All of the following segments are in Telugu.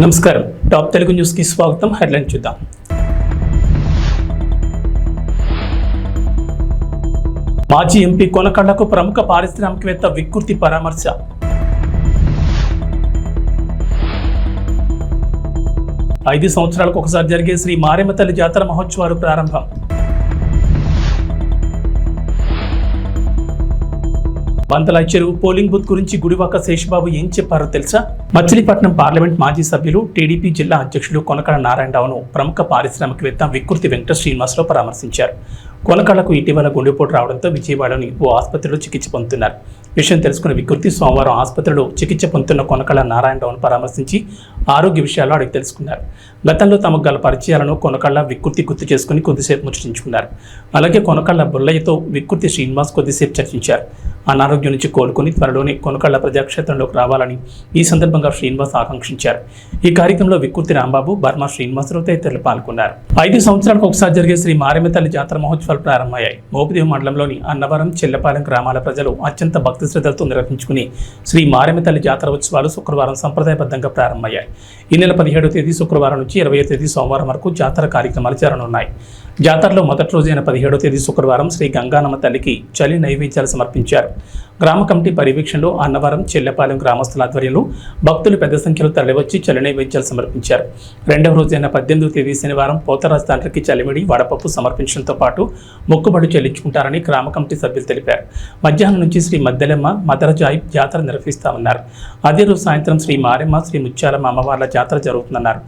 నమస్కారం. టాప్ తెలుగు న్యూస్ కి స్వాగతం. హెడ్లైన్ చూద్దాం. మాజీ ఎంపీ కొనకళ్లకు ప్రముఖ పారిశ్రామికవేత్త వికృతి పరామర్శ. ఐదు సంవత్సరాలకు ఒకసారి జరిగే శ్రీ మారెమ్మ తల్లి జాతర మహోత్సవాలు ప్రారంభం. బంతలాయ్ చెరువు పోలింగ్ బూత్ గురించి గుడివాక శేషబాబు ఏం చెప్పారో తెలుసా? మచిలీపట్నం పార్లమెంట్ మాజీ సభ్యులు టీడీపీ జిల్లా అధ్యక్షులు కొనకళ్ళ నారాయణరావును ప్రముఖ పారిశ్రామికవేత్త వికృతి వెంకట శ్రీనివాసరావు పరామర్శించారు. కొనకళ్లకు ఇటీవల గుండెపోటు రావడంతో విజయవాడలోని ఓ ఆసుపత్రిలో చికిత్స పొందుతున్నారు. విషయం తెలుసుకున్న వికృతి సోమవారం ఆసుపత్రిలో చికిత్స పొందుతున్న కొనకళ్ళ నారాయణరావును పరామర్శించి ఆరోగ్య విషయాలు అడిగి తెలుసుకున్నారు. గతంలో తమకు గల పరిచయాలను కొనకళ్ళ వికృతి గుర్తు చేసుకుని కొద్దిసేపు ముచ్చటించుకున్నారు. అలాగే కొనకళ్ళ బుల్లయ్యతో వికృతి శ్రీనివాస్ కొద్దిసేపు చర్చించారు. అనారోగ్యం నుంచి కోలుకుని త్వరలోనే కొనకళ్ళ ప్రజాక్షేత్రంలోకి రావాలని ఈ సందర్భంగా శ్రీనివాస్ ఆకాంక్షించారు. ఈ కార్యక్రమంలో వికృతి రాంబాబు, బర్మా శ్రీనివాసరావు తదితరులు పాల్గొన్నారు. 5 సంవత్సరాలకు ఒకసారి జరిగే శ్రీ మారెమ్మ తల్లి జాతర మహోత్సవాలు ప్రారంభమయ్యాయి. మోపిదేవి మండలంలోని అన్నవరం, చెల్లపాలెం గ్రామాల ప్రజలు అత్యంత భక్తి శ్రద్ధలతో నిర్వహించుకుని శ్రీ మారెమ్మ తల్లి జాతర ఉత్సవాలు శుక్రవారం సంప్రదాయబద్ధంగా ప్రారంభమయ్యాయి. ఈ నెల 17వ తేదీ శుక్రవారం నుంచి 20వ తేదీ సోమవారం వరకు జాతర కార్యక్రమాలు జరగనున్నాయి. జాతరలో మొదటి రోజైన 17వ తేదీ శుక్రవారం శ్రీ గంగానమ్మ తల్లికి చలి నైవేద్యాలు సమర్పించారు. గ్రామ కమిటీ పర్యవేక్షణలో అన్నవరం, చెల్లపాలెం గ్రామస్తుల ఆధ్వర్యంలో భక్తులు పెద్ద సంఖ్యలో తరలివచ్చి చలి నైవేద్యాలు సమర్పించారు. రెండవ రోజైన 18వ తేదీ శనివారం పోతరాజు తండ్రికి చలిమిడి, వడపప్పు సమర్పించడంతో పాటు మొక్కుబడి చెల్లించుకుంటారని గ్రామ కమిటీ సభ్యులు తెలిపారు. మధ్యాహ్నం నుంచి శ్రీ మద్దెలమ్మ, మదరజాయి జాతర నిర్వహిస్తామన్నారు. అదే రోజు సాయంత్రం శ్రీ మారెమ్మ, శ్రీ ముత్యాలమ్మ అమ్మవార్ల జాతర జరుగుతుందన్నారు.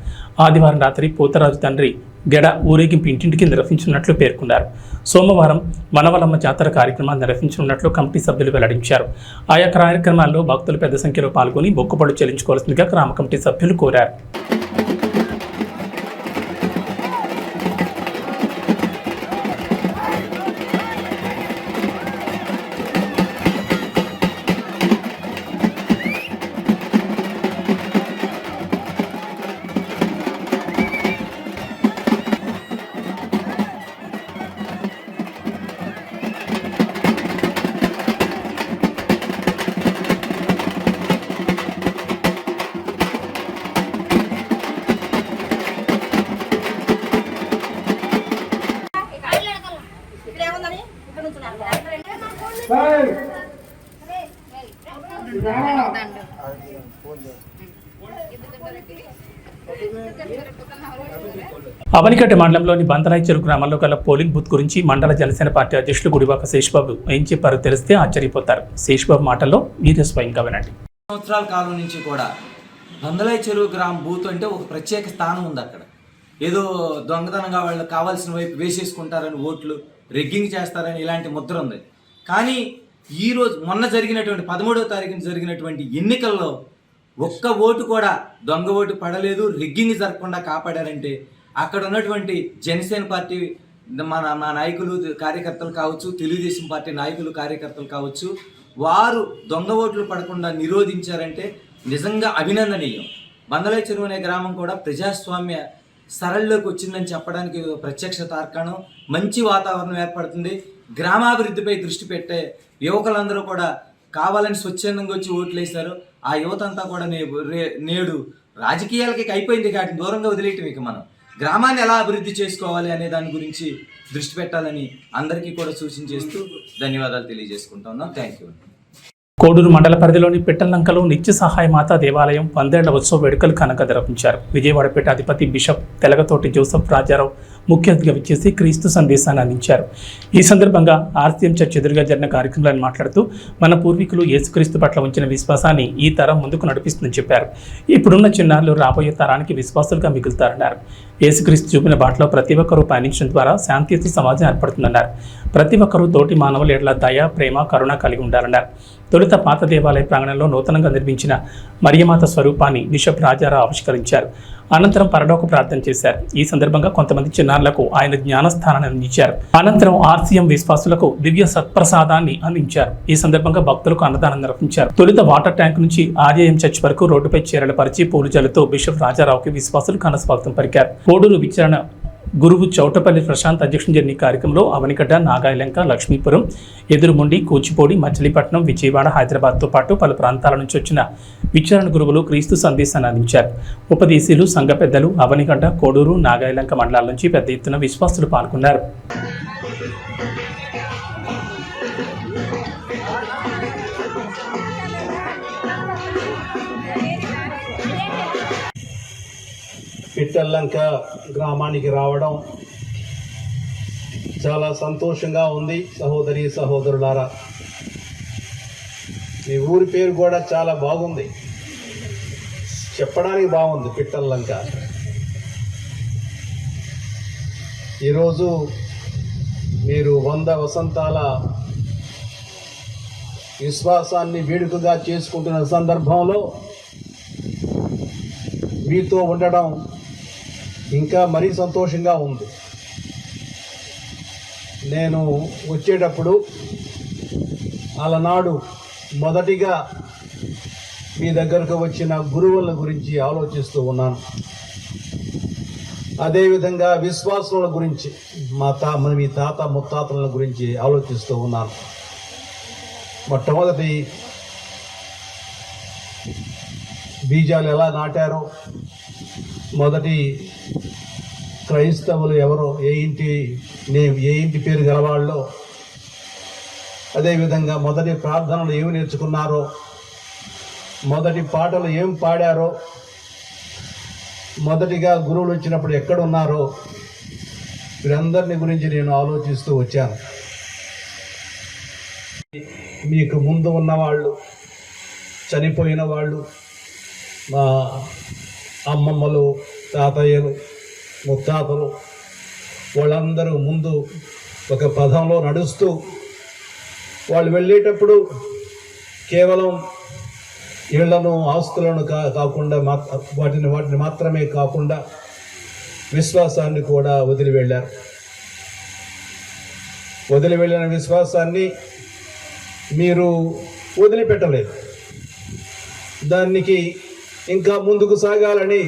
ఆదివారం రాత్రి పోతరాజు తండ్రి గెడ ఊరేగింపు ఇంటింటికి నిర్వహించనున్నట్లు పేర్కొన్నారు. సోమవారం మనవలమ్మ జాతర కార్యక్రమాలు నిర్వహించనున్నట్లు కమిటీ సభ్యులు వెల్లడించారు. ఆయా కార్యక్రమాల్లో భక్తులు పెద్ద సంఖ్యలో పాల్గొని మొక్కుబడులు చెల్లించుకోవాల్సిందిగా గ్రామ కమిటీ సభ్యులు కోరారు. అవనికట్ట మండలంలోని బంతలాయ్ చెరువు గ్రామంలో గల పోలింగ్ బూత్ గురించి మండల జనసేన పార్టీ అధ్యక్షులు గుడివాక శేషబాబు ఏం చెప్పారో తెలిస్తే ఆశ్చర్యపోతారు. శేషబాబు మాటల్లో మీరే స్వయంగా వినండి. సంవత్సరాల కాలం నుంచి కూడా బంతలాయ్ చెరువు గ్రామ బూత్ అంటే ఒక ప్రత్యేక స్థానం ఉంది. అక్కడ ఏదో దొంగతనంగా వాళ్ళు కావాల్సిన వైపు వేసేసుకుంటారని, ఓట్లు రెగ్గింగ్ చేస్తారని ఇలాంటి ముద్ర ఉంది. కానీ ఈరోజు మొన్న జరిగినటువంటి 13వ తారీఖున జరిగినటువంటి ఎన్నికల్లో ఒక్క ఓటు కూడా దొంగ ఓటు పడలేదు, రెగ్గింగ్ జరగకుండా కాపాడారంటే అక్కడ ఉన్నటువంటి జనసేన పార్టీ మా నాయకులు, కార్యకర్తలు కావచ్చు, తెలుగుదేశం పార్టీ నాయకులు, కార్యకర్తలు కావచ్చు, వారు దొంగ ఓట్లు పడకుండా నిరోధించారంటే నిజంగా అభినందనీయం. బందలాయ్ చెరువు అనే గ్రామం కూడా ప్రజాస్వామ్య సరళిలోకి వచ్చిందని చెప్పడానికి ప్రత్యక్ష తార్కాణం. మంచి వాతావరణం ఏర్పడుతుంది. గ్రామాభివృద్ధిపై దృష్టి పెట్టే యువకులందరూ కూడా కావాలని స్వచ్ఛందంగా వచ్చి ఓట్లు వేశారు. ఆ యువత అంతా కూడా నేడు రాజకీయాలకి అయిపోయింది కాబట్టి దూరంగా వదిలేయటం. ఇక మనం గ్రామాన్ని ఎలా అభివృద్ధి చేసుకోవాలి అనే దాని గురించి దృష్టి పెట్టాలని అందరికీ కూడా సూచించేస్తూ ధన్యవాదాలు తెలియజేసుకుంటా ఉన్నాం. Thank you. కోడూరు మండల పరిధిలోని పిట్టలంకలో నిత్య సహాయ మాతా దేవాలయం 100వ ఉత్సవ వేడుకలు ఘనంగా నిర్వహించారు. విజయవాడ పీఠాధిపతి బిషప్ తెలగతోటి జోసెఫ్ రాజారావు ముఖ్య అతిథిగా విచ్చేసి క్రీస్తు సందేశాన్ని అందించారు. ఈ సందర్భంగా ఆర్సీఎం చర్చ్ ఎదురుగా జరిగిన కార్యక్రమాలను మాట్లాడుతూ మన పూర్వీకులు యేసుక్రీస్తు పట్ల ఉంచిన విశ్వాసాన్ని ఈ తరం ముందుకు నడిపిస్తుందని చెప్పారు. ఇప్పుడున్న చిన్నారులు రాబోయే తరానికి విశ్వాసులుగా మిగులుతారన్నారు. యేసుక్రీస్తు చూపిన బాటలో ప్రతి ఒక్కరూ పయనించడం ద్వారా శాంతియుత సమాజం ఏర్పడుతుందన్నారు. ప్రతి ఒక్కరూ తోటి మానవుల ఎడల దయ, ప్రేమ, కరుణ కలిగి ఉండాలన్నారు. తొలుత పాత దేవాలయ ప్రాంగణంలో నూతనంగా నిర్మించిన మరియమాత స్వరూపాన్ని బిషప్ రాజారావు ఆవిష్కరించారు. అనంతరం పరలోక ప్రార్థన చేశారు. ఈ సందర్భంగా కొంతమంది చిన్నారులకు ఆయన జ్ఞానస్థానాన్ని అందించారు. అనంతరం ఆర్సీఎం విశ్వాసులకు దివ్య సత్ప్రసాదాన్ని అందించారు. ఈ సందర్భంగా భక్తులకు అన్నదానం నిర్వహించారు. తొలుత వాటర్ ట్యాంక్ నుంచి ఆర్ఏఎం చర్చ్ వరకు రోడ్డుపై చీరలు పరిచి పూలు జల్లుతూ బిషప్ రాజారావుకి విశ్వాసులు ఘన స్వాగతం పలికారు. కోడూరు విచారణ గురువు చౌటపల్లి ప్రశాంత్ అధ్యక్షుడు జరిగిన కార్యక్రమంలో అవనిగడ్డ, నాగాయలంక, లక్ష్మీపురం, ఎదురుముండి, కూచిపూడి, మచిలీపట్నం, విజయవాడ, హైదరాబాద్తో పాటు పలు ప్రాంతాల నుంచి వచ్చిన విచారణ గురువులు క్రీస్తు సందేశాన్ని అందించారు. ఉపదేశీలు, సంఘ పెద్దలు, అవనిగడ్డ, కోడూరు, నాగాయలంక మండలాల నుంచి పెద్ద ఎత్తున విశ్వాసులు పాల్గొన్నారు. పిట్టల్లంక గ్రామానికి రావడం చాలా సంతోషంగా ఉంది. సహోదరి సహోదరులారా, మీ ఊరి పేరు కూడా చాలా బాగుంది, చెప్పడానికి బాగుంది పిట్టల్లంక. ఈరోజు మీరు 100 వసంతాల విశ్వాసాన్ని వేడుకగా చేసుకుంటున్న సందర్భంలో మీతో ఉండడం ఇంకా మరీ సంతోషంగా ఉంది. నేను వచ్చేటప్పుడు అలనాడు మొదటిగా మీ దగ్గరకు వచ్చిన గురువుల గురించి ఆలోచిస్తూ ఉన్నాను. అదేవిధంగా విశ్వాసుల గురించి మీ తాత ముత్తాతల గురించి ఆలోచిస్తూ ఉన్నాను. మొట్టమొదటి బీజాలు ఎలా నాటారో, మొదటి క్రైస్తవులు ఎవరో, ఏ ఇంటి పేరు గలవాళ్ళో, అదేవిధంగా మొదటి ప్రార్థనలు ఏమి నేర్చుకున్నారో, మొదటి పాటలు ఏం పాడారో, మొదటిగా గురువులు వచ్చినప్పుడు ఎక్కడున్నారో, వీరందరిని గురించి నేను ఆలోచిస్తూ వచ్చాను. మీకు ముందు ఉన్నవాళ్ళు, చనిపోయిన వాళ్ళు, మా అమ్మమ్మలు, తాతయ్యలు, ముత్తాతలు, వాళ్ళందరూ ముందు ఒక పదంలో నడుస్తూ వాళ్ళు వెళ్ళేటప్పుడు కేవలం ఇళ్లను, ఆస్తులను కాకుండా వాటిని మాత్రమే కాకుండా విశ్వాసాన్ని కూడా వదిలి వెళ్ళారు. వదిలి వెళ్ళిన విశ్వాసాన్ని మీరు వదిలిపెట్టలేదు. దానికి ఇంకా ముందుకు సాగాలని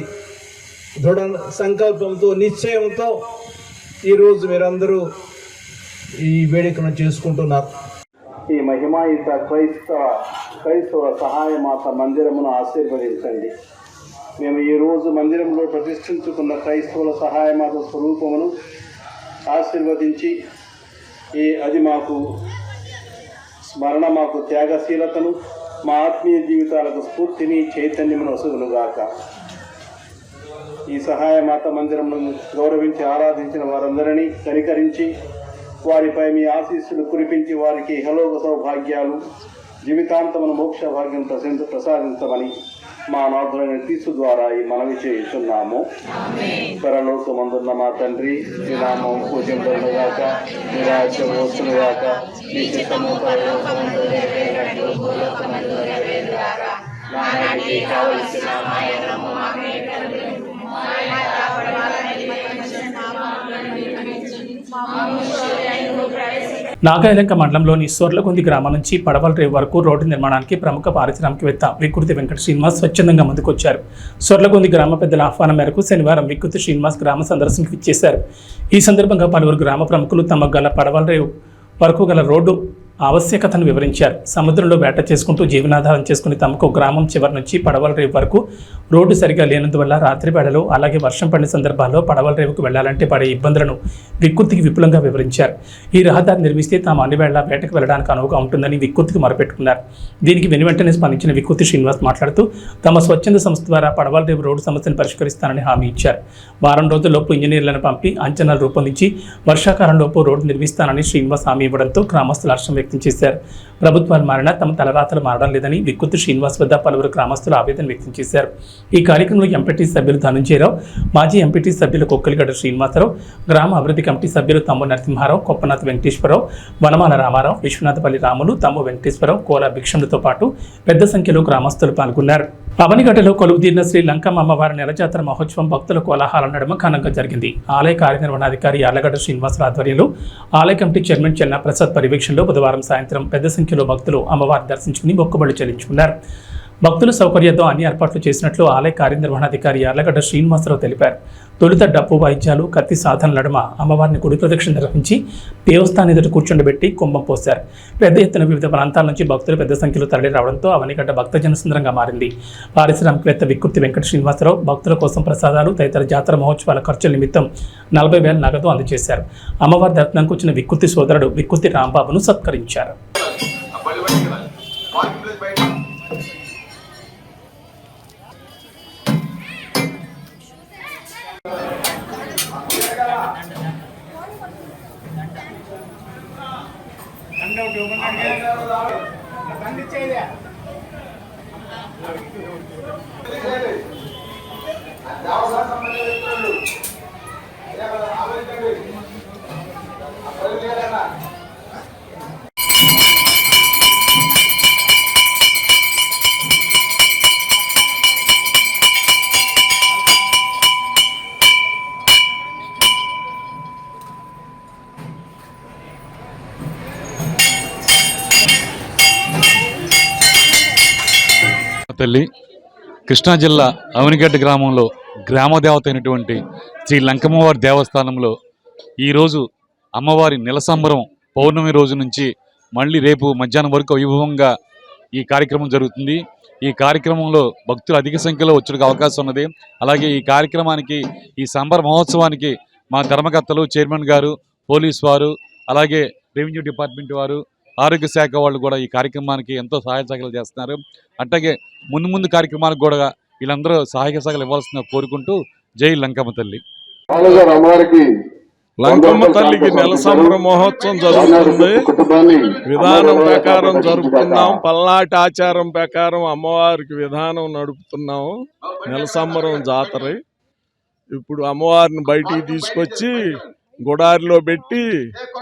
దృఢ సంకల్పంతో, నిశ్చయంతో ఈరోజు మీరందరూ ఈ వేడుకను చేసుకుంటున్నారు. ఈ మహిమాయుత క్రైస్తవ సహాయమాత మందిరమును ఆశీర్వదించండి. మేము ఈరోజు మందిరంలో ప్రతిష్ఠించుకున్న క్రైస్తవుల సహాయమాత స్వరూపమును ఆశీర్వదించి అది మాకు స్మరణ, మాకు త్యాగశీలతను, మా ఆత్మీయ జీవితాలకు స్ఫూర్తిని, చైతన్యమును వసుగునుగాక. ఈ సహాయమాత మందిరమును గౌరవించి ఆరాధించిన వారందరినీ కనికరించి వారిపై మీ ఆశీస్సులు కురిపించి వారికి ఇహలోక సౌభాగ్యాలు, జీవితాంతమును మోక్ష భాగ్యం ప్రసాదించమని మా నాథులైన క్రీస్తు ద్వారా ఈ మనవి చేయుచున్నాము. పరలోకమందున్న మా తండ్రి, మీ నామం పూజింపబడుగాక, మీ రాజ్యం వచ్చునుగాక, మీ చిత్తము పరలోకమందు నెరవేరునట్లు భూలోకమందు నెరవేరుగాక. నానాటికి కావలసిన మా అన్నము మాకు నేర్పండి. మా పాపములను నాగాయలంక మండలంలోని సొర్లగొంది గ్రామం నుంచి పడవల రేవు వరకు రోడ్డు నిర్మాణానికి ప్రముఖ పారిశ్రామికవేత్త వికృతి వెంకట శ్రీనివాస్ స్వచ్ఛందంగా ముందుకొచ్చారు. సొర్లగొంది గ్రామ పెద్దల ఆహ్వానం మేరకు శనివారం వికృతి శ్రీనివాస్ గ్రామ సందర్శనకు ఇచ్చేశారు. ఈ సందర్భంగా పలువురు గ్రామ ప్రముఖులు తమకు గల పడవల రేవు వరకు గల రోడ్డు ఆవశ్యకతను వివరించారు. సముద్రంలో వేట చేసుకుంటూ జీవనాధారం చేసుకుని తమకు గ్రామం చివరి నుంచి పడవల రేవు వరకు రోడ్డు సరిగా లేనందువల్ల రాత్రి వేళలో, అలాగే వర్షం పడిన సందర్భాల్లో పడవల రేవుకు వెళ్లాలంటే పడే ఇబ్బందులను వికృతికి విపులంగా వివరించారు. ఈ రహదారి నిర్మిస్తే తాము అన్ని వేళ వేటకు వెళ్లడానికి అనువుగా ఉంటుందని వికృతికి మొరపెట్టుకున్నారు. దీనికి వెనువెంటనే స్పందించిన వికృతి శ్రీనివాస్ మాట్లాడుతూ తమ స్వచ్ఛంద సంస్థ ద్వారా పడవల రేవు రోడ్డు సమస్యను పరిష్కరిస్తానని హామీ ఇచ్చారు. వారం రోజుల్లోపు ఇంజనీర్లను పంపి అంచనాలు రూపొందించి వర్షాకాలంలోపు రోడ్డు నిర్మిస్తానని శ్రీనివాస్ హామీ ఇవ్వడంతో గ్రామస్తులు హర్షం వ్యక్తం చేశారు. ప్రభుత్వాలు మారినా తమ తలరాతలు మారడం లేదని వికృతి శ్రీనివాస్ వద్ద పలువురు గ్రామస్తులు ఆవేదన వ్యక్తం చేశారు. ఈ కార్యక్రమంలో ఎంపీటీ సభ్యులు ధనుంజయరావు, మాజీ ఎంపీటీ సభ్యులు కొక్కలిగడ్డ శ్రీనివాసరావు, గ్రామ అభివృద్ధి కమిటీ సభ్యులు తమ్ము నరసింహారావు, కొప్పనాథ్ వెంకటేశ్వరరావు, వనమాల రామారావు, విశ్వనాథపల్లి రాములు, తమ్ము వెంకటేశ్వరరావు, కోల భిక్షములతో పాటు పెద్ద సంఖ్యలో గ్రామస్తులు పాల్గొన్నారు. అవనిగడ్డలో కొలువుదీరిన శ్రీ లంకమ్మ అమ్మవారి నెలజాతర మహోత్సవం భక్తుల కోలాహలం నడుమ ఘనంగా జరిగింది. ఆలయ కార్యనిర్వహణాధికారి యార్లగడ్డ శ్రీనివాసరావు ఆధ్వర్యంలో ఆలయ కమిటీ చైర్మన్ చెన్నా ప్రసాద్ పర్యవేక్షణలో బుధవారం సాయంత్రం పెద్ద సంఖ్యలో భక్తులు అమ్మవారిని దర్శించుకుని మొక్కుబడులు చెల్లించుకున్నారు. భక్తుల సౌకర్యంతో అన్ని ఏర్పాట్లు చేసినట్లు ఆలయ కార్యనిర్వహణాధికారి యార్లగడ్డ శ్రీనివాసరావు తెలిపారు. తొలుత డప్పు వాయిద్యాలు, కత్తి సాధన నడుమ అమ్మవారిని గుడి ప్రదక్షిణ నిర్వహించి దేవస్థానం ఎదుట కూర్చుండబెట్టి కుంభం పోశారు. పెద్ద ఎత్తున వివిధ ప్రాంతాల నుంచి భక్తులు పెద్ద సంఖ్యలో తరలి రావడంతో అవనిగడ్డ భక్తజన సుందరంగా మారింది. పారిశ్రామికవేత్త వికృతి వెంకట శ్రీనివాసరావు భక్తుల కోసం ప్రసాదాలు తదితర జాతర మహోత్సవాల ఖర్చుల నిమిత్తం 40,000 నగదు అందజేశారు. అమ్మవారి దర్శనానికి వచ్చిన వికృతి సోదరుడు వికృతి రాంబాబును సత్కరించారు. తల్లి కృష్ణా జిల్లా అవనిగడ్డ గ్రామంలో గ్రామదేవత అయినటువంటి శ్రీ లంకమ్మవారి దేవస్థానంలో ఈరోజు అమ్మవారి నెలసంబరం పౌర్ణమి రోజు నుంచి మళ్ళీ రేపు మధ్యాహ్నం వరకు వైభవంగా ఈ కార్యక్రమం జరుగుతుంది. ఈ కార్యక్రమంలో భక్తులు అధిక సంఖ్యలో వచ్చే అవకాశం ఉన్నది. అలాగే ఈ కార్యక్రమానికి ఈ సంబర మహోత్సవానికి మా ధర్మకర్తలు, చైర్మన్ గారు, పోలీస్ వారు, అలాగే రెవెన్యూ డిపార్ట్మెంట్ వారు, ఆరోగ్య శాఖ వాళ్ళు కూడా ఈ కార్యక్రమానికి ఎంతో సహాయ సహకారాలు చేస్తున్నారు. అట్లాగే ముందు కార్యక్రమాలకు కూడా వీళ్ళందరూ సహాయ సహకారాలు ఇవ్వాల్సిన కోరుకుంటూ జై లంకమ్మ తల్లి. లంకమ్మ తల్లికి నెల సంబర మహోత్సవం జరుగుతుంది. విధానం ప్రకారం జరుపుతున్నాం. పల్నాటి ఆచారం ప్రకారం అమ్మవారికి విధానం నడుపుతున్నాము. నెల సంబరం జాతర. ఇప్పుడు అమ్మవారిని బయటికి తీసుకొచ్చి గుడారిలో పెట్టి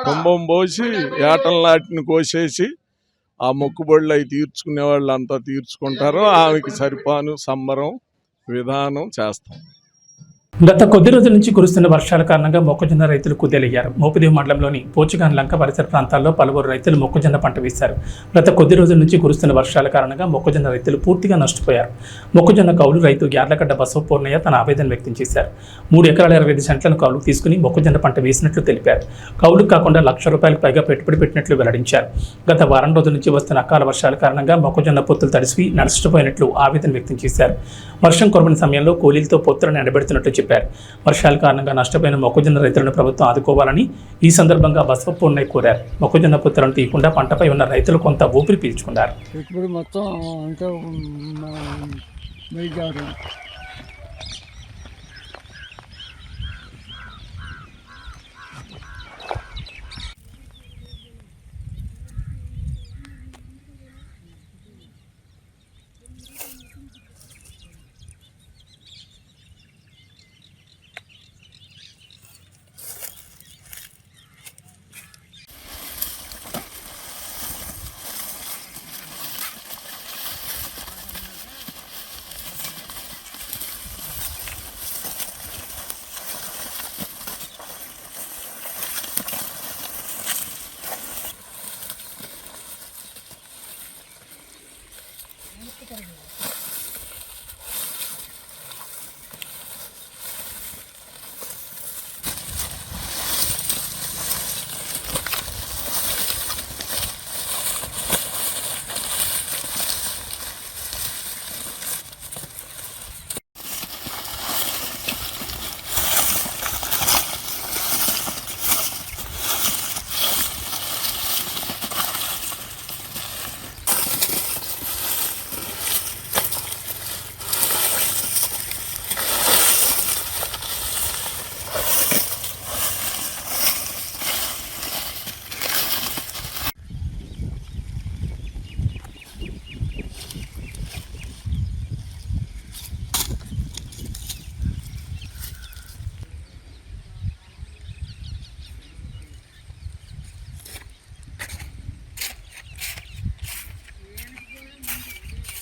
కుంభం పోసి ఏటంలాటిని కోసేసి ఆ మొక్కుబడులు అవి తీర్చుకునే వాళ్ళు అంతా తీర్చుకుంటారు. ఆమెకి సరిపాను సంబరం విధానం చేస్తాం. గత కొద్ది రోజుల నుంచి కురుస్తున్న వర్షాల కారణంగా మొక్కజొన్న రైతులు కుదేలయ్యారు. మోపిదేవి మండలంలోని పోచుగాన్ లంక పరిసర ప్రాంతాల్లో పలువురు రైతులు మొక్కజొన్న పంట వేశారు. గత కొద్ది రోజుల నుంచి కురుస్తున్న వర్షాల కారణంగా మొక్కజొన్న రైతులు పూర్తిగా నష్టపోయారు. మొక్కజొన్న కౌలు రైతు యార్లగడ్డ బసవపూర్ణయ్య తన ఆవేదన వ్యక్తం చేశారు. 3 ఎకరాల 25 సెంట్లను కౌలుకు తీసుకుని మొక్కజొన్న పంట వేసినట్లు తెలిపారు. కౌలుకు కాకుండా ₹1,00,000 పైగా పెట్టుబడి పెట్టినట్లు వెల్లడించారు. గత వారం రోజుల నుంచి వస్తున్న అకాల వర్షాల కారణంగా మొక్కజొన్న పొత్తులు తడిసి నష్టపోయినట్లు ఆవేదన వ్యక్తం చేశారు. వర్షం కురవని సమయంలో కూలీలతో పొత్తులను ఎండబెడుతున్నట్లు చెప్పారు. వర్షాల కారణంగా నష్టపోయిన మొక్కజొన్న రైతులను ప్రభుత్వం ఆదుకోవాలని ఈ సందర్భంగా బసవపూర్ణయ్య కోరారు. మొక్కజొన్న పొత్తులను తీయకుండా పంటపై ఉన్న రైతులు కొంత ఊపిరి పీల్చుకున్నారు. ఇప్పుడు మొత్తం అంతా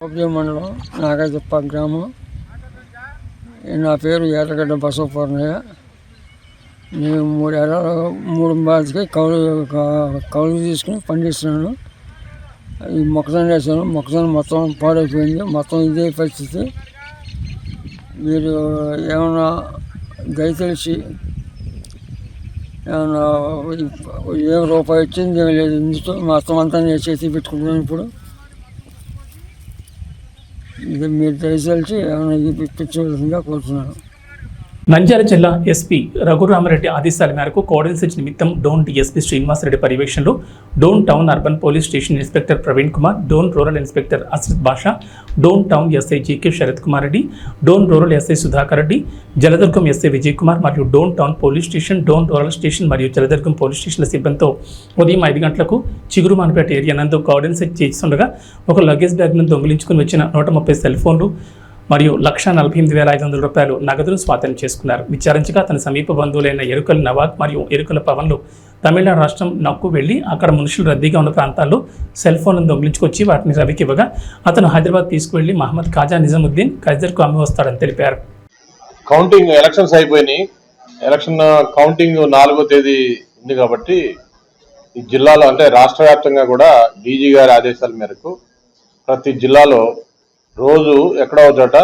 మోపిదేవి మండలం నాగాజప్ప గ్రామం. నా పేరు యార్లగడ్డ బసవపూర్ణయ్య. నేను 3 ఎకరాలు 3 బాధికి కౌలు తీసుకుని పండిస్తున్నాను. ఈ మొక్కజొన్న వేసాను, మొక్కజొన్న మొత్తం పాడైపోయింది, మొత్తం ఇదే పరిస్థితి. మీరు ఏమైనా దయచేసి ఏమన్నా ఏం రూపాయి వచ్చింది ఏం లేదు, ఇందుతో మొత్తం అంతా నేను చేసి పెట్టుకుంటున్నాను. ఇప్పుడు ఇది మీరు దయచేసి ఏమైనా ఇప్పించవలసిందిగా కోరుతున్నాను. నంద్యాల జిల్లా ఎస్పీ రఘురామరెడ్డి ఆదేశాల మేరకు కోఆర్డినేషన్ నిమిత్తం డోన్ డీఎస్పీ శ్రీనివాసరెడ్డి పర్యవేక్షణలో Dhone town urban police station inspector Praveen Kumar, Dhone rural inspector Asrath Basha, Dhone town SI GK Sarath Kumar Reddy, Dhone rural SI Sudhakar Reddy, Jaladurgam SI Vijay Kumar మరియు Dhone town police station, Dhone rural station మరియు జలదుర్గం పోలీస్ స్టేషన్ల సిబ్బందితో ఉదయం 5 గంటలకు చిగురుమాన్పేట ఏరియా నందు కోఆర్డినేషన్ చేస్తుండగా ఒక లగేజ్ బ్యాగ్ను దొంగిలించుకుని వచ్చిన 130 సెల్ ఫోన్లు మరియు 1,48,500 రూపాయలు నగదును స్వాధీనం చేసుకున్నారు. విచారించగా అతని సమీప బంధువులైన ఎరుకల నవాబ్ మరియు ఎరుకల పవన్లు తమిళనాడు రాష్ట్రం నక్కు వెళ్లి అక్కడ మనుషులు రద్దీగా ఉన్న ప్రాంతాల్లో సెల్ ఫోన్లను దొంగిలించుకొచ్చి వాటిని రవికి ఇవ్వగా అతను హైదరాబాద్ తీసుకువెళ్లి మహమ్మద్ ఖాజా నిజాముద్దీన్ ఖైజర్కు అమ్మి వస్తాడని తెలిపారు. కౌంటింగ్ ఎలక్షన్స్ అయిపోయినాయి. ఎలక్షన్ కౌంటింగ్ 4వ తేదీ ఉంది కాబట్టి ఈ జిల్లాలో అంటే రాష్ట్ర వ్యాప్తంగా కూడా డీజీ గారి ఆదేశాల మేరకు ప్రతి జిల్లాలో రోజు ఎక్కడో చోట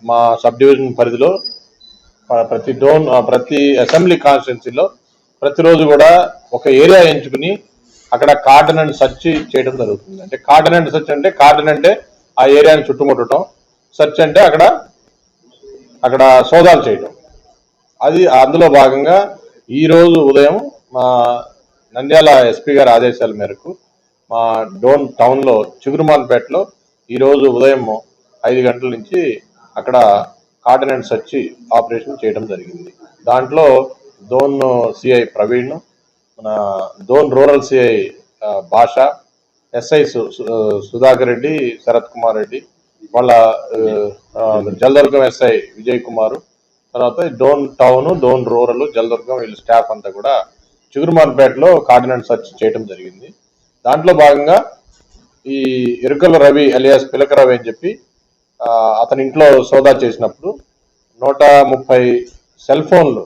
మా సబ్ డివిజన్ పరిధిలో ప్రతి అసెంబ్లీ కాన్స్టిట్యున్సీలో ప్రతిరోజు కూడా ఒక ఏరియా ఎంచుకుని అక్కడ కార్డన్ అండ్ సెర్చ్ చేయడం జరుగుతుంది. అంటే కార్డన్ అండ్ సెర్చ్ అంటే కార్డన్ అంటే ఆ ఏరియాని చుట్టుముట్టడం, సెర్చ్ అంటే అక్కడ సోదాలు చేయడం. అది అందులో భాగంగా ఈరోజు ఉదయం మా నంద్యాల ఎస్పీ గారి ఆదేశాల మేరకు మా డోన్ టౌన్లో చిగురుమాన్పేటలో ఈరోజు ఉదయం 5 గంటల నుంచి అక్కడ కార్డన్ అండ్ సెర్చ్ ఆపరేషన్ చేయడం జరిగింది. దాంట్లో డోన్ సిఐ ప్రవీణ్, మన డోన్ రూరల్ సిఐ భాష, ఎస్ఐ సుధాకర్ రెడ్డి, శరత్ కుమార్ రెడ్డి, వాళ్ళ జలదుర్గం ఎస్ఐ విజయ్ కుమార్, తర్వాత డోన్ టౌన్, డోన్ రూరల్, జలదుర్గం వీళ్ళ స్టాఫ్ అంతా కూడా చిగురుమాన్పేటలో కార్డన్ అండ్ సెర్చ్ చేయడం జరిగింది. దాంట్లో భాగంగా ఈ ఎరుకల రవి అలియాస్ పిలక రవి అని చెప్పి అతని ఇంట్లో సోదా చేసినప్పుడు 130 సెల్ ఫోన్లు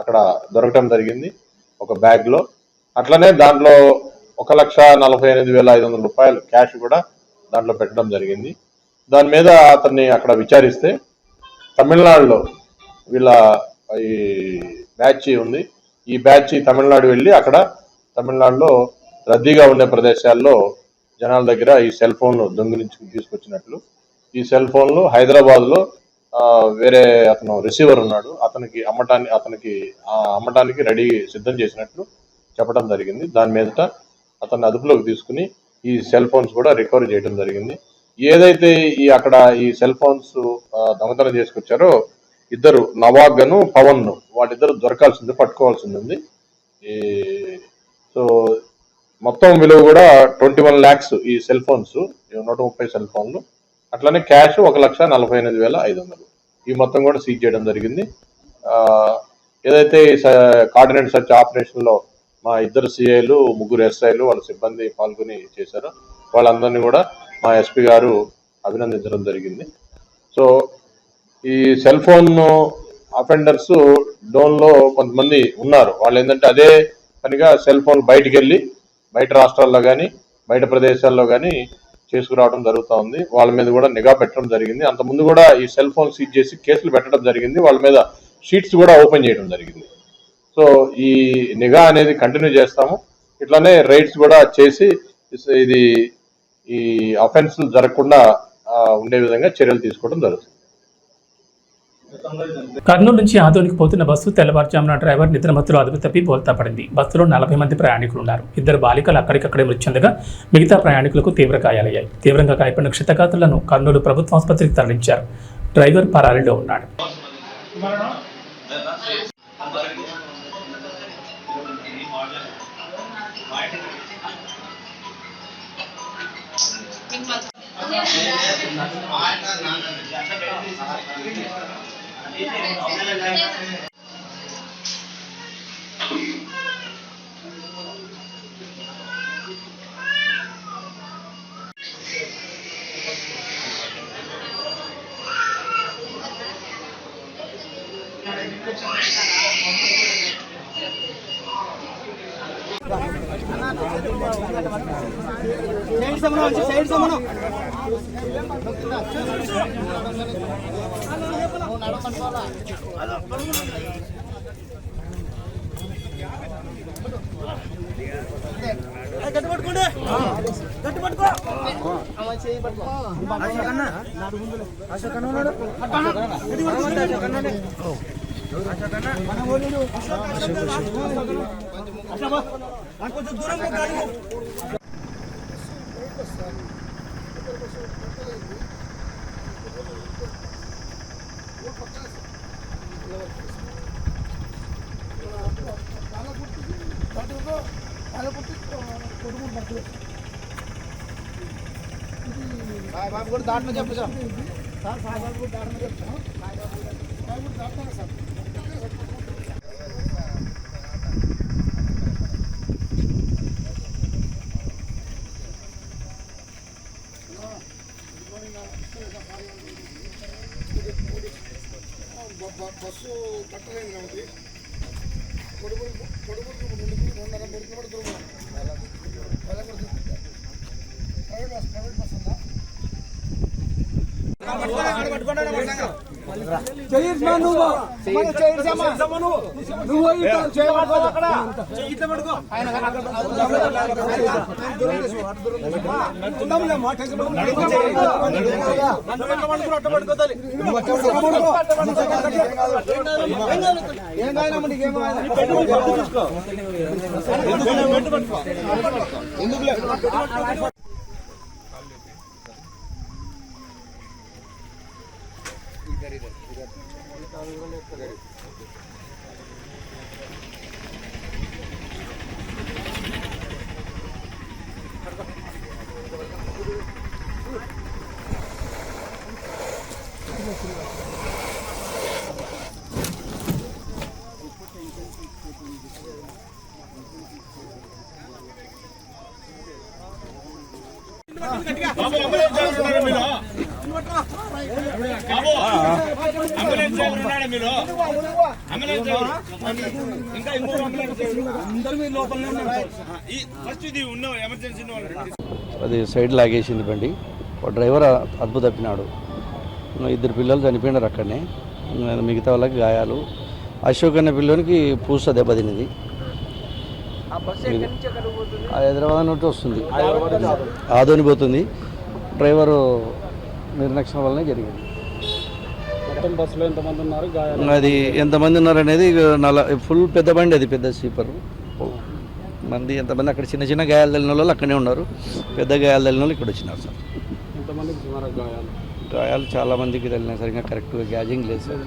అక్కడ దొరకటం జరిగింది ఒక బ్యాగ్లో. అట్లనే దాంట్లో 1,48,500 రూపాయలు క్యాష్ కూడా దాంట్లో పెట్టడం జరిగింది. దాని మీద అతన్ని అక్కడ విచారిస్తే తమిళనాడులో వీళ్ళ ఈ బ్యాచ్ ఉంది, ఈ బ్యాచ్ తమిళనాడు వెళ్ళి అక్కడ తమిళనాడులో రద్దీగా ఉండే ప్రదేశాల్లో జనాల దగ్గర ఈ సెల్ ఫోన్లు దొంగిలించుకుని తీసుకొచ్చినట్లు, ఈ సెల్ ఫోన్లు హైదరాబాద్లో వేరే అతను రిసీవర్ ఉన్నాడు, అతనికి అమ్మటానికి రెడీ సిద్ధం చేసినట్లు చెప్పడం జరిగింది. దాని మీదట అతన్ని అదుపులోకి తీసుకుని ఈ సెల్ ఫోన్స్ కూడా రికవరీ చేయడం జరిగింది. ఏదైతే అక్కడ ఈ సెల్ ఫోన్స్ దొంగతనం చేసుకొచ్చారో ఇద్దరు నవాబ్ను పవన్ను వాళ్ళిద్దరు దొరకాల్సింది, పట్టుకోవాల్సింది ఉంది. సో మొత్తం విలువ కూడా 21 lakhs ఈ సెల్ ఫోన్స్, 130 సెల్ ఫోన్లు, అట్లనే క్యాష్ 1,48,500 ఈ మొత్తం కూడా సీజ్ చేయడం జరిగింది. ఏదైతే కార్డన్ అండ్ సెర్చ్ ఆపరేషన్లో మా 2 సిఐలు 3 ఎస్ఐలు వాళ్ళ సిబ్బంది పాల్గొని చేశారు, వాళ్ళందరినీ కూడా మా ఎస్పీ గారు అభినందించడం జరిగింది. సో ఈ సెల్ ఫోన్ అఫెండర్స్ డోన్లో కొంతమంది ఉన్నారు, వాళ్ళు ఏంటంటే అదే పనిగా సెల్ ఫోన్ బయటికి వెళ్ళి బయట రాష్ట్రాల్లో కానీ బయట ప్రదేశాల్లో కానీ చేసుకురావడం జరుగుతూ ఉంది. వాళ్ళ మీద కూడా నిఘా పెట్టడం జరిగింది. అంతకుముందు కూడా ఈ సెల్ ఫోన్ సీజ్ చేసి కేసులు పెట్టడం జరిగింది, వాళ్ళ మీద షీట్స్ కూడా ఓపెన్ చేయడం జరిగింది. సో ఈ నిఘా అనేది కంటిన్యూ చేస్తాము. ఇట్లానే రైడ్స్ కూడా చేసి ఈ అఫెన్స్లు జరగకుండా ఉండే విధంగా చర్యలు తీసుకోవడం జరుగుతుంది. కర్నూలు నుంచి ఆదోనికి పోతున్న బస్సు తెల్లవారుజామున డ్రైవర్ నిద్రమత్తులో అదుపు తప్పి బోల్తా పడింది. బస్సులో 40 మంది ప్రయాణికులు ఉన్నారు. 2 బాలికలు అక్కడికక్కడే మృతి చెందగా మిగతా ప్రయాణికులకు తీవ్ర గాయాలయ్యాయి. తీవ్రంగా గాయపడిన క్షతగాత్రులను కర్నూలు ప్రభుత్వ ఆసుపత్రికి తరలించారు. డ్రైవర్ పరారీలో ఉన్నాడు. అది సైడ్ లాగేసింది బండి. డ్రైవర్ అదుపు తప్పినాడు. ఇద్దరు పిల్లలు చనిపోయినారు అక్కడనే. మిగతా వాళ్ళకి గాయాలు. అశోక్ అనే పిల్లోనికి పూస దెబ్బతినింది. హైదరాబాద్ నుండి వస్తుంది, ఆదోని పోతుంది. డ్రైవరు నిర్లక్ష్యం వల్లనే జరిగింది. బస్సులో ఎంతమంది ఉన్నారు? అది ఎంతమంది ఉన్నారు అనేది ఫుల్ పెద్ద బండి, అది పెద్ద స్లీపర్ మంది. ఎంతమంది అక్కడ చిన్న చిన్న గాయాలు తగిలిన వాళ్ళు అక్కడే ఉన్నారు, పెద్ద గాయాలు తగిలిన వాళ్ళు ఇక్కడ వచ్చినారు సార్. ఎంతమందికి సుమారు గాయాలు చాలా మందికి తగిలినాయి సార్. ఇంకా కరెక్ట్గా గ్యాజింగ్ లేదు సార్.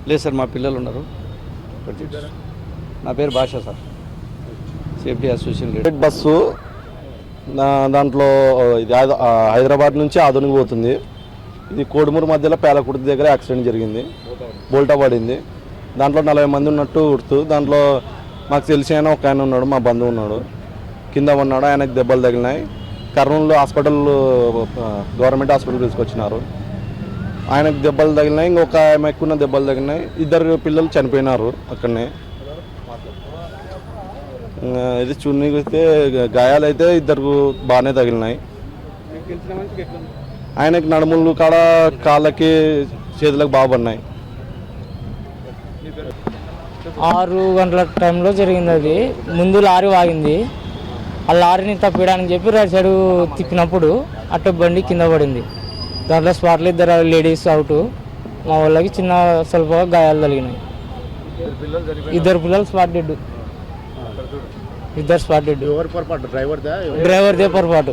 లేదు సార్, మా పిల్లలు ఉన్నారు. నా పేరు భాష sir, safety association leader. Bus దాంట్లో ఇది హైదరాబాద్ నుంచి ఆదోనికి పోతుంది. ఇది కోడుమూరు మధ్యలో పేలకుర్తి దగ్గర యాక్సిడెంట్ జరిగింది, బోల్టా పడింది. దాంట్లో 40 మంది ఉన్నట్టు గుర్తు. దాంట్లో మాకు తెలిసి ఆయన ఒక ఆయన ఉన్నాడు, మా బంధువు ఉన్నాడు, కింద ఉన్నాడు. ఆయనకు దెబ్బలు తగిలినాయి. కర్నూలు హాస్పిటల్, గవర్నమెంట్ హాస్పిటల్ తీసుకొచ్చినారు. ఆయనకు దెబ్బలు తగిలినాయి, ఇంకొక ఆమె ఎక్కువ దెబ్బలు తగిలినాయి. 2 పిల్లలు చనిపోయినారు అక్కడనే. ఇది చూస్తే గాయాలు అయితే 2 బాగానే తగిలినాయి. ఆయనకి నడుములు కాడ, కాళ్ళకి, చేతులకు బాగా పడినాయి. 6 గంటల టైంలో జరిగింది. అది ముందు లారీ ఆగింది. ఆ లారీని తప్పించడానికి చెప్పి రైట్ సైడ్ తిప్పినప్పుడు అటు బండి కింద పడింది. దాంట్లో స్పాట్లో 2 లేడీస్ అవుట్. మా వాళ్ళకి చిన్న స్వల్ప గాయాలు తగిలినాయి. 2 పిల్లలు స్పాట్ డెడ్. 2 spot dead. డ్రైవర్దే పొరపాటు.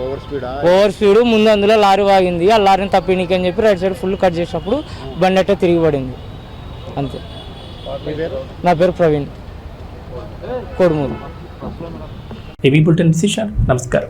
Over speed. ముందు అందులో లారీ ఆగింది. ఆ లారీని తప్పినీకి అని చెప్పి రైట్ సైడ్ ఫుల్ కట్ చేసినప్పుడు బండి అట్టే తిరిగి పడింది అంతే. నా పేరు ప్రవీణ్, కోడుమూరు. ఏబీ బులెటిన్ విశేషాలు. నమస్కారం.